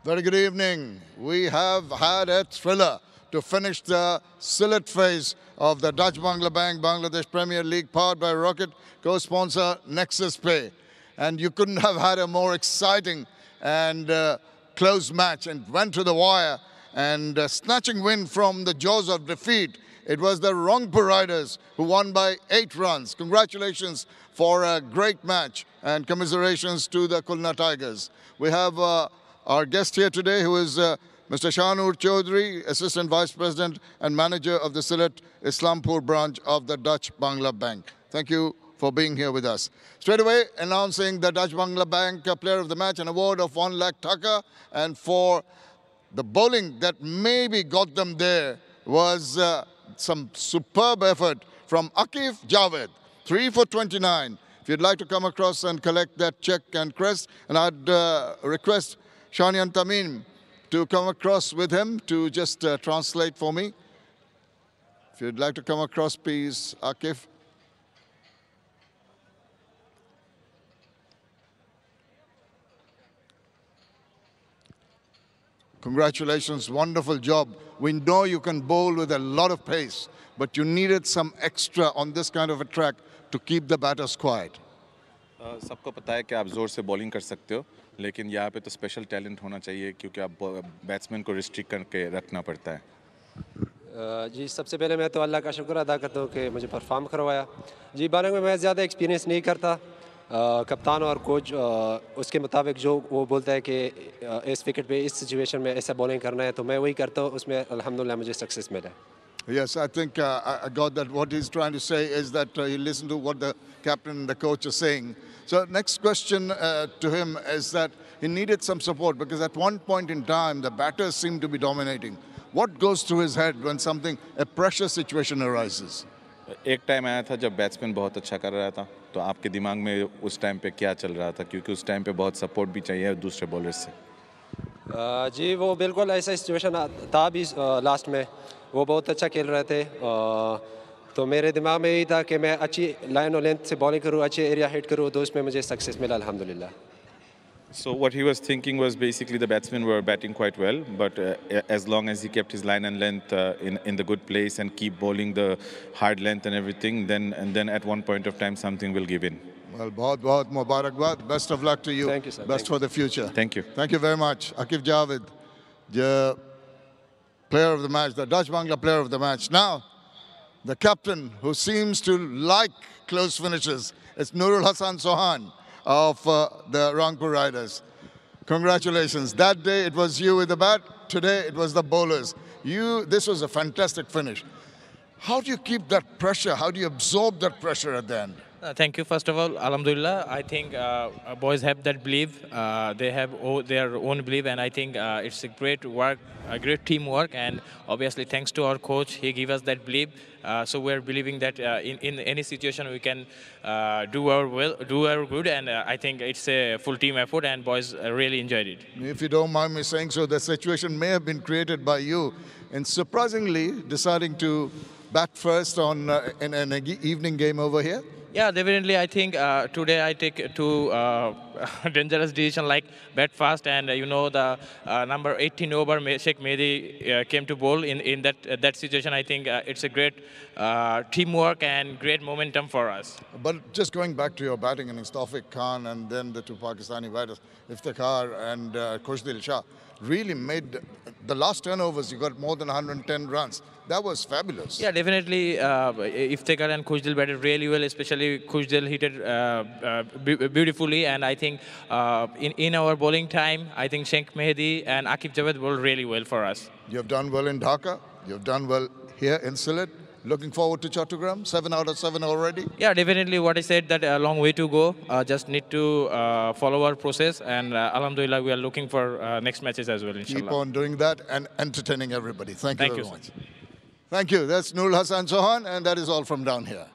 Very good evening. We have had a thriller to finish the Sylhet phase of the Dutch Bangla Bank Bangladesh Premier League, powered by Rocket, co-sponsor Nexus Pay. And you couldn't have had a more exciting and close match, and went to the wire, and snatching win from the jaws of defeat. It was the Rangpur Riders who won by 8 runs. Congratulations for a great match, and commiserations to the Khulna Tigers. We have our guest here today, who is Mr. Shahnur Chaudhry, Assistant Vice President and Manager of the Sylhet Islampur branch of the Dutch Bangla Bank. Thank you for being here with us. Straight away, announcing the Dutch Bangla Bank Player of the Match, an award of 1 lakh taka, and for the bowling that maybe got them there was some superb effort from Akif Javed, 3 for 29. If you'd like to come across and collect that check and crest, and I'd request Shanian Tamim to come across with him to just translate for me. If you'd like to come across, please, Akif. Congratulations, wonderful job. We know you can bowl with a lot of pace, but you needed some extra on this kind of a track to keep the batters quiet. सबको पता है कि आप ज़ोर से bowling कर सकते हो, लेकिन यहाँ पे तो स्पेशल टैलेंट होना चाहिए, क्योंकि आप बैट्समैन को रिस्ट्रिक्ट करके रखना पड़ता है। जी, सबसे पहले मैं तो अल्लाह का शुक्र अदा करता हूँ कि मुझे परफॉर्म करवाया। जी, बॉलिंग में मैं ज़्यादा एक्सपीरियंस नहीं करता। कप्तान और कोच उसके मुताबिक जो वो बोलता है कि इस विकेट पे इस सिचुएशन में ऐसा बॉलिंग करना है, तो मैं वही करता हूँ। उसमें अल्हम्दुलिल्लाह मुझे सक्सेस मिला। Yes, I think I got that. What he's trying to say is that he listened to what the captain and the coach are saying. So next question to him is that he needed some support, because at one point in time the batters seemed to be dominating. What goes through his head when a pressure situation arises? एक time आया था जब batsman बहुत अच्छा कर रहा था, तो आपके दिमाग में उस टाइम पे क्या चल रहा था, क्योंकि उस टाइम पे बहुत सपोर्ट भी चाहिए दूसरे बॉलर्स से। जी, वो बिल्कुल ऐसा सिचुएशन था भी लास्ट में। वो बहुत अच्छा खेल रहे थे, तो मेरे दिमाग में यही था कि मैं अच्छी लाइन और लेंथ से बॉलिंग करूँ, अच्छे एरिया हिट करूँ, तो उसमें मुझे सक्सेस मिला अल्हम्दुलिल्लाह। So what he was thinking was basically the batsmen were batting quite well, but as long as he kept his line and length in the good place and keep bowling the hard length and everything, then at one point of time something will give in. Well, bahut mubarakbad. Best of luck to you. Thank you, sir. Best for the future. Thank you. Thank you very much. Akif Javed, the player of the match, the Dutch Bangla player of the match. Now, the captain, who seems to like close finishes, is Nurul Hassan Sohan of the Rangpur Riders. Congratulations. That day it was you with the bat. Today it was the bowlers. This was a fantastic finish. How do you keep that pressure? How do you absorb that pressure at the end? Thank you. First of all, alhamdulillah, I think boys have that belief. They have their own belief, and I think it's a great work, a great teamwork, and obviously thanks to our coach, he gave us that belief. So we're believing that in any situation we can do our good, and I think it's a full team effort, and boys really enjoyed it. If you don't mind me saying so, the situation may have been created by you in surprisingly deciding to bat first in an evening game over here. Yeah, definitely. I think today I take two dangerous decision, like bat fast, and the number 18 over Sheikh Mehdi came to bowl in that situation. I think it's a great teamwork and great momentum for us. But just going back to your batting innings, Taufiq Khan and then the two Pakistani batters, Iftikhar and Khushdil Shah, really made the last 10 overs. You got more than 110 runs. That was fabulous. Yeah, definitely. Iftikhar and Khushdil batted really well, especially Khushdil hit it beautifully. And I think in our bowling time, I think Sheikh Mehdi and Akif Javed bowled really well for us. You've done well in Dhaka. You've done well here in Sylhet. Looking forward to Chattogram. 7 out of 7 already. Yeah, definitely. What I said, that a long way to go. Just need to follow our process, and alhamdulillah, we are looking for next matches as well, inshallah. Keep on doing that and entertaining everybody. Thank you very much. Sir. Thank you. That's Nurul Hassan Sohan, and that is all from down here.